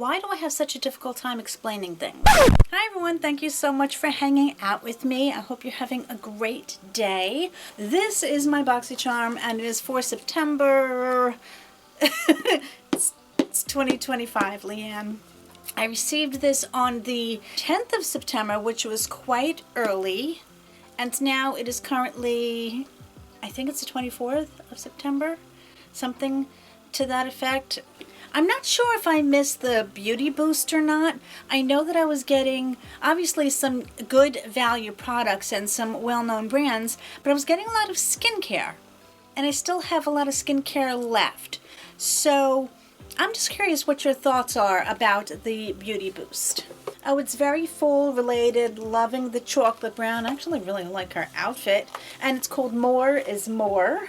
Why do I have such a difficult time explaining things? Hi everyone, thank you so much for hanging out with me. I hope you're having a great day. This is my Boxy Charm and it is for September. it's 2025, Leann. I received this on the 10th of September, which was quite early. And now it is currently, I think it's the 24th of September, something to that effect. I'm not sure if I missed the beauty boost or not. I know that I was getting, obviously, some good value products and some well-known brands, but I was getting a lot of skincare. And I still have a lot of skincare left. So I'm just curious what your thoughts are about the beauty boost. Oh, it's very fall related, loving the chocolate brown. I actually really like her outfit. And it's called More is More.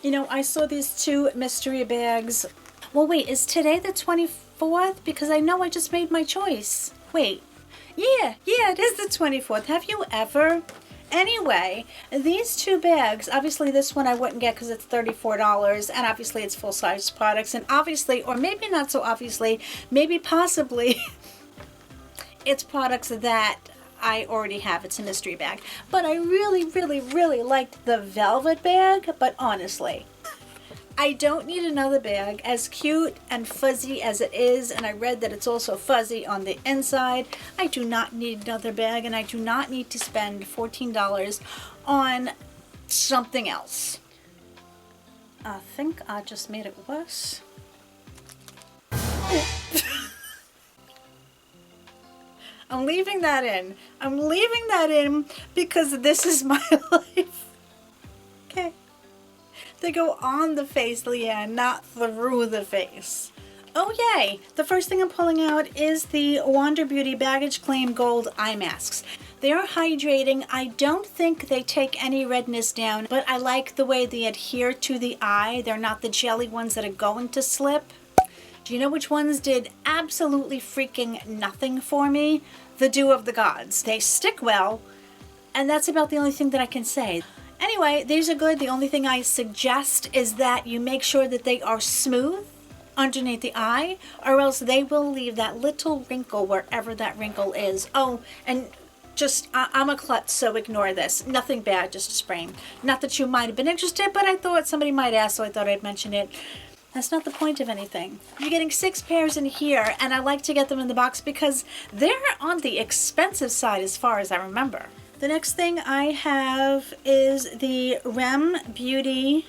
You know, I saw these two mystery bags. Well, wait, is today the 24th? Because I know I just made my choice. Wait, yeah, it is the 24th. Have you ever? Anyway, these two bags, obviously this one I wouldn't get because it's $34, and obviously it's full-size products, and obviously, or maybe not so obviously, maybe possibly, it's products that I already have. It's a mystery bag. But I really liked the velvet bag. But honestly, I don't need another bag as cute and fuzzy as it is. And I read that it's also fuzzy on the inside. I do not need another bag, and I do not need to spend $14 on something else. I think I just made it worse. I'm leaving that in. I'm leaving that in because this is my life. Okay. They go on the face, Leann, not through the face. Oh, yay. The first thing I'm pulling out is the Wander Beauty Baggage Claim Gold Eye Masks. They are hydrating. I don't think they take any redness down, but I like the way they adhere to the eye. They're not the jelly ones that are going to slip. Do you know which ones did absolutely freaking nothing for me? The Dew of the Gods. They stick well, and that's about the only thing that I can say. Anyway, these are good. The only thing I suggest is that you make sure that they are smooth underneath the eye, or else they will leave that little wrinkle wherever that wrinkle is. Oh, and just, I'm a klutz, so ignore this. Nothing bad, just a sprain. Not that you might have been interested, but I thought somebody might ask, so I thought I'd mention it. That's not the point of anything. You're getting 6 pairs in here, and I like to get them in the box because they're on the expensive side as far as I remember. The next thing I have is the Rem Beauty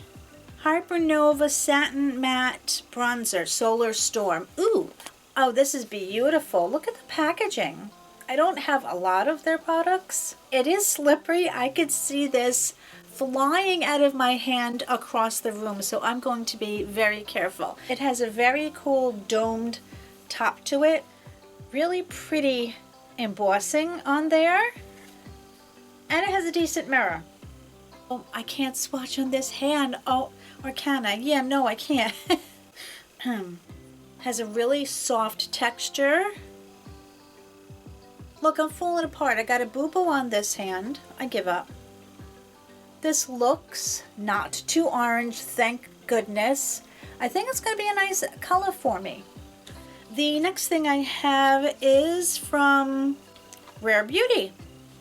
Hypernova Satin Matte Bronzer Solar Storm. Ooh, oh, this is beautiful. Look at the packaging. I don't have a lot of their products. It is slippery. I could see this flying out of my hand across the room, so I'm going to be very careful. It has a very cool domed top to it. Really pretty embossing on there. And it has a decent mirror. Oh, I can't swatch on this hand. Oh, or can I? Yeah, no, I can't. Has a really soft texture. Look, I'm falling apart. I got a boo-boo on this hand. I give up. This looks not too orange, thank goodness. I think it's going to be a nice color for me. The next thing I have is from Rare Beauty.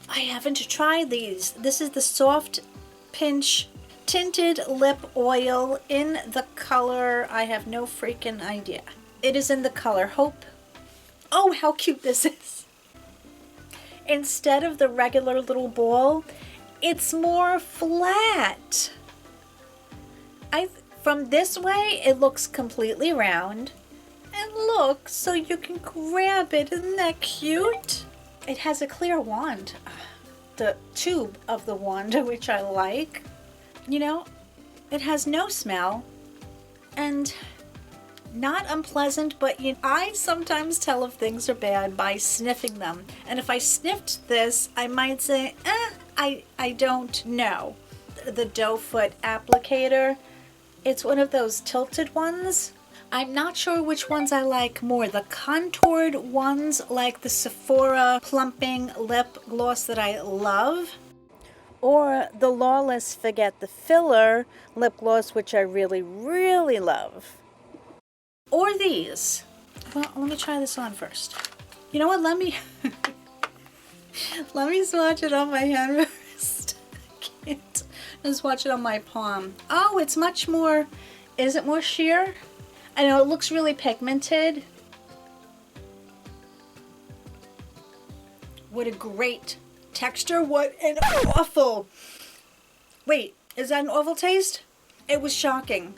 I haven't tried these. This is the Soft Pinch Tinted Lip Oil in the color, I have no freaking idea. It is in the color Hope. Oh, how cute this is. Instead of the regular little ball, it's more flat. From this way, it looks completely round. And look, so you can grab it. Isn't that cute? It has a clear wand. The tube of the wand, which I like. You know, it has no smell. And not unpleasant, but I sometimes tell if things are bad by sniffing them. And if I sniffed this, I might say, I don't know. The doe foot applicator, it's one of those tilted ones. I'm not sure which ones I like more. The contoured ones like the Sephora plumping lip gloss that I love, or the Lawless Forget the Filler lip gloss, which I really love. Or these. Well, let me try this on first. You know what? Let me let me swatch it on my hand first. I can't. Let's swatch it on my palm. Oh, it's much more. Is it more sheer? I know it looks really pigmented. What a great texture. What an awful. Wait, is that an awful taste? It was shocking.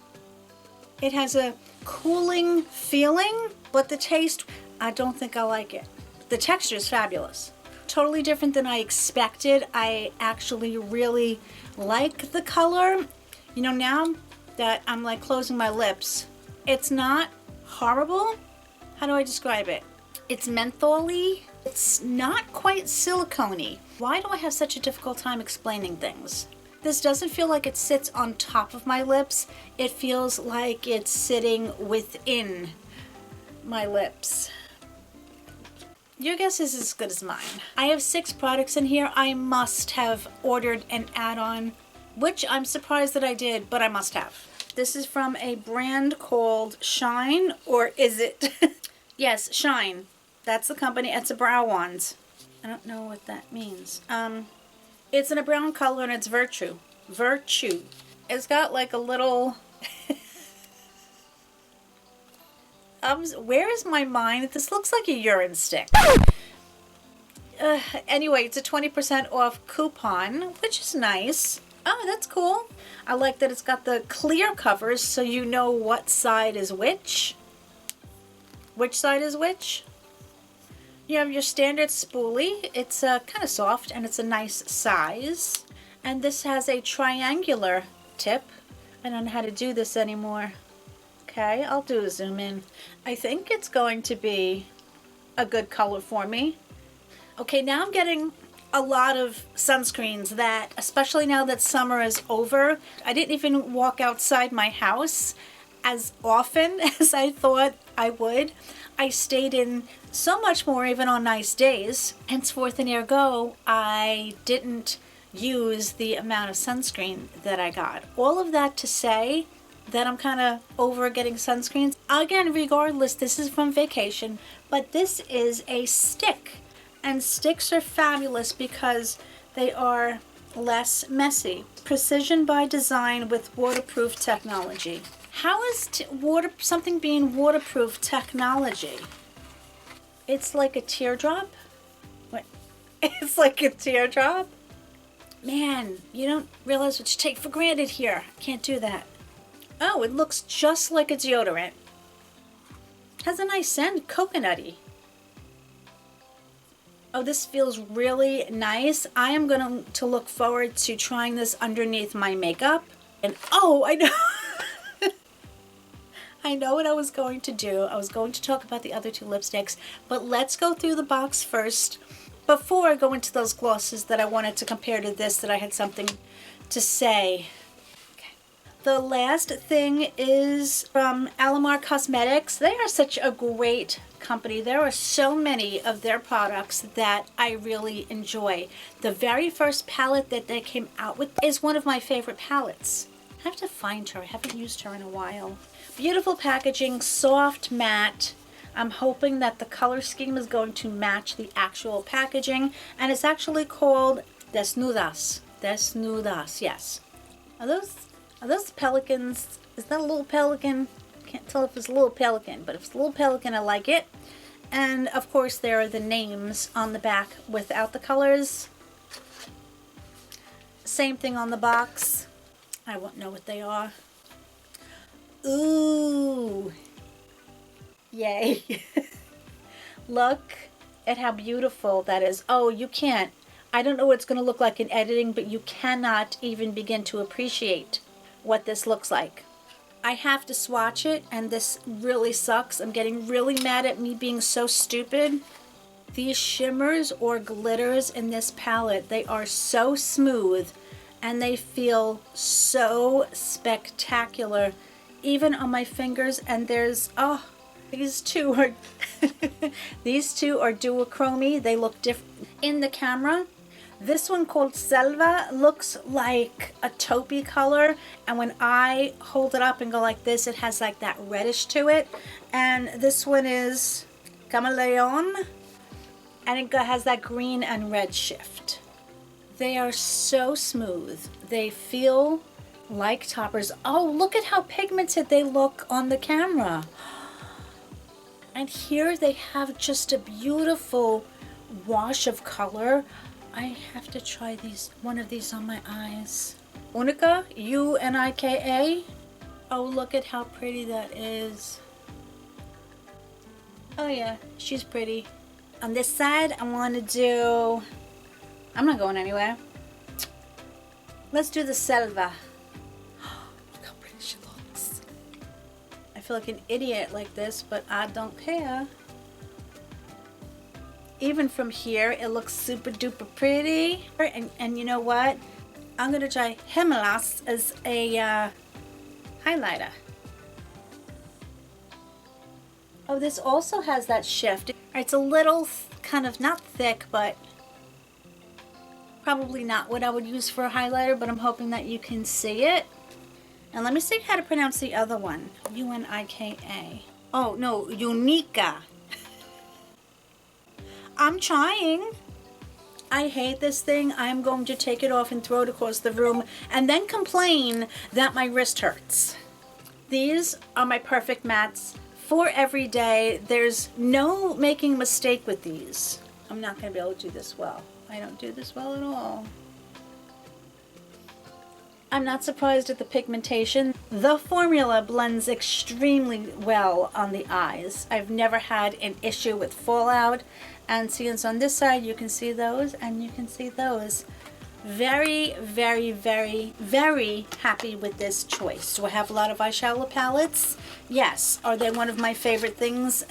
It has a cooling feeling, but the taste, I don't think I like it. The texture is fabulous. Totally different than I expected. I actually really like the color. You know, now that I'm like closing my lips, it's not horrible. How do I describe it? It's mentholy. It's not quite silicone-y. Why do I have such a difficult time explaining things? This doesn't feel like it sits on top of my lips. It feels like it's sitting within my lips. Your guess is as good as mine. I have 6 products in here. I must have ordered an add-on, which I'm surprised that I did, but I must have. This is from a brand called Shine, or is it? Yes, Shine. That's the company. It's a brow wand. I don't know what that means. It's in a brown color and it's Virtue. Virtue. It's got like a little... where is my mind? This looks like a urine stick. Anyway, it's a 20% off coupon, which is nice. Oh, that's cool. I like that it's got the clear covers so you know what side is which. Which side is which? You have your standard spoolie. It's kind of soft and it's a nice size. And this has a triangular tip. I don't know how to do this anymore. Okay, I'll do a zoom in. I think it's going to be a good color for me. Okay, now I'm getting a lot of sunscreens that, especially now that summer is over, I didn't even walk outside my house as often as I thought I would. I stayed in so much more even on nice days. Henceforth and ergo, I didn't use the amount of sunscreen that I got. All of that to say that I'm kind of over getting sunscreens. Again, regardless, this is from vacation, but this is a stick. And sticks are fabulous because they are less messy. Precision by design with waterproof technology. How is something being waterproof technology? It's like a teardrop? What? It's like a teardrop? Man, you don't realize what you take for granted here. Can't do that. Oh, it looks just like a deodorant. Has a nice scent, coconutty. Oh, this feels really nice. I am going to look forward to trying this underneath my makeup. And oh, I know. I know what I was going to do. I was going to talk about the other 2 lipsticks, but let's go through the box first before I go into those glosses that I wanted to compare to this, that I had something to say. Okay. The last thing is from Alamar Cosmetics. They are such a great company. There are so many of their products that I really enjoy. The very first palette that they came out with is one of my favorite palettes. I have to find her. I haven't used her in a while. Beautiful packaging, soft matte. I'm hoping that the color scheme is going to match the actual packaging, and it's actually called Desnudas. Desnudas, yes. Are those pelicans? Is that a little pelican? Can't tell if it's a little pelican, but if it's a little pelican, I like it. And of course, there are the names on the back without the colors. Same thing on the box. I won't know what they are. Ooh. Yay. Look at how beautiful that is. Oh, you can't. I don't know what it's going to look like in editing, but you cannot even begin to appreciate what this looks like. I have to swatch it, and this really sucks. I'm getting really mad at me being so stupid. These shimmers or glitters in this palette, they are so smooth, and they feel so spectacular, even on my fingers. And there's, oh, these two are these two are duochrome. They look different in the camera. This one called Selva looks like a taupey color, and when I hold it up and go like this, it has like that reddish to it. And this one is Camaleon, and it has that green and red shift. They are so smooth. They feel like toppers. Oh, look at how pigmented they look on the camera. And here they have just a beautiful wash of color. I have to try one of these on my eyes. Unica, U-N-I-K-A. Oh, look at how pretty that is. Oh yeah, she's pretty. On this side, I want to do, I'm not going anywhere. Let's do the Selva. Look how pretty she looks. I feel like an idiot like this, but I don't care. Even from here, it looks super duper pretty. And you know what? I'm gonna try Himalas as a highlighter. Oh, this also has that shift. It's a little kind of not thick, but probably not what I would use for a highlighter, but I'm hoping that you can see it. And let me see how to pronounce the other one. U-N-I-K-A. Oh, no, Unica. I'm trying. I hate this thing. I'm going to take it off and throw it across the room and then complain that my wrist hurts. These are my perfect mattes for every day. There's no making a mistake with these. I'm not going to be able to do this well. I don't do this well at all. I'm not surprised at the pigmentation. The formula blends extremely well on the eyes. I've never had an issue with fallout. And since on this side you can see those and you can see those. Very, very, very, very happy with this choice. Do I have a lot of eyeshadow palettes? Yes. Are they one of my favorite things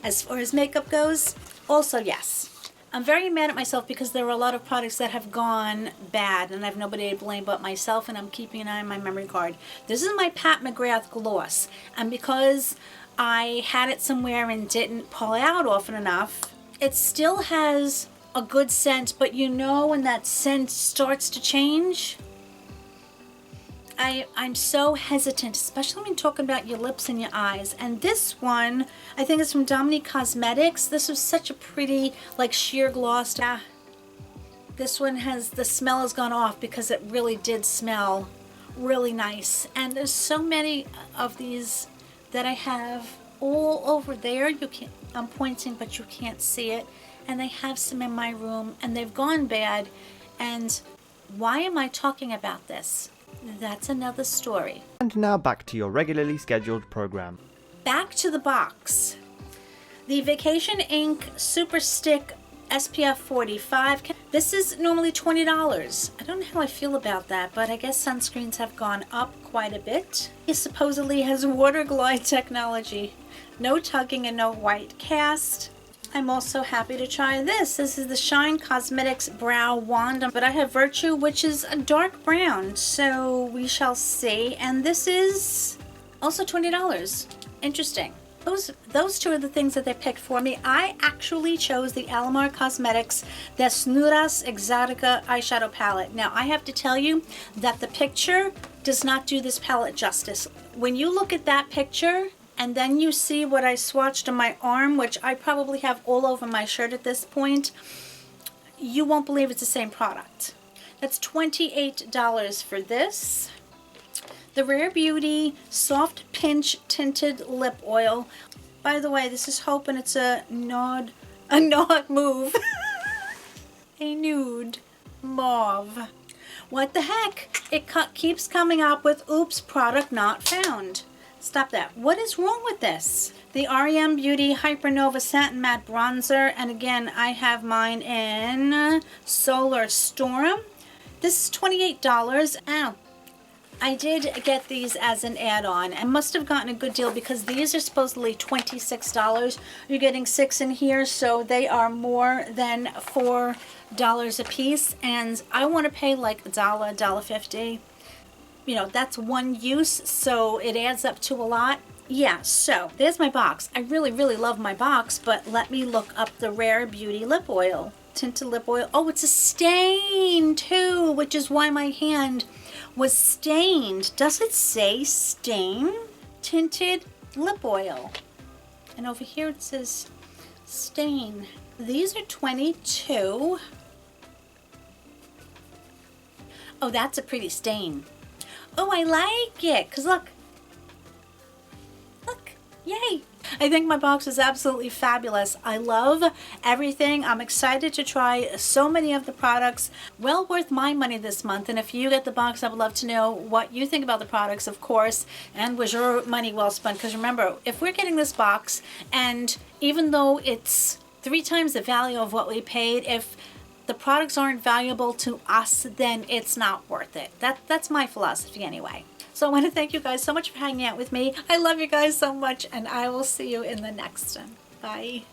as far as makeup goes? Also yes. I'm very mad at myself because there are a lot of products that have gone bad and I have nobody to blame but myself, and I'm keeping an eye on my memory card. This is my Pat McGrath gloss, and because I had it somewhere and didn't pull it out often enough, it still has a good scent, but you know when that scent starts to change? I'm so hesitant, especially when talking about your lips and your eyes. And this one, I think it's from Alamar Cosmetics. This was such a pretty, like, sheer gloss. This one has, the smell has gone off because it really did smell really nice. And there's so many of these that I have all over there. You can't, I'm pointing, but you can't see it. And I have some in my room, and they've gone bad. And why am I talking about this? That's another story. And now back to your regularly scheduled program. Back to the box. The Vacation Ink Super Stick SPF 45. This is normally $20. I don't know how I feel about that, but I guess sunscreens have gone up quite a bit. It supposedly has water glide technology. No tugging and no white cast. I'm also happy to try this. This is the Shine Cosmetics Brow Wand, but I have Virtue, which is a dark brown, so we shall see. And this is also $20. Interesting. Those two are the things that they picked for me. I actually chose the Alamar Cosmetics Desnudas Exotica eyeshadow palette. Now, I have to tell you that the picture does not do this palette justice. When you look at that picture, and then you see what I swatched on my arm, which I probably have all over my shirt at this point, you won't believe it's the same product. That's $28 for this. The Rare Beauty Soft Pinch Tinted Lip Oil. By the way, this is Hope, and it's a nude mauve. A nude mauve. What the heck? It keeps coming up with oops, product not found. Stop that. What is wrong with this? The R.E.M. Beauty Hypernova Satin Matte Bronzer. And again, I have mine in Solar Storm. This is $28. Ow. I did get these as an add-on. I must have gotten a good deal because these are supposedly $26. You're getting 6 in here, so they are more than $4 a piece. And I want to pay like $1, $1.50. You know, that's one use, so it adds up to a lot. Yeah, so there's my box. I really, really love my box, but let me look up the Rare Beauty lip oil. tinted lip oil. Oh, it's a stain too, which is why my hand was stained. Does it say stain? Tinted lip oil. And over here it says stain. These are 22. Oh, that's a pretty stain. Oh, I like it, because look. Look, yay. I think my box is absolutely fabulous. I love everything. I'm excited to try so many of the products. Well worth my money this month. And if you get the box, I would love to know what you think about the products, of course. And was your money well spent? Because remember, if we're getting this box, and even though it's 3 times the value of what we paid, if the products aren't valuable to us, then it's not worth it. That's my philosophy anyway. So I want to thank you guys so much for hanging out with me. I love you guys so much, and I will see you in the next one. Bye.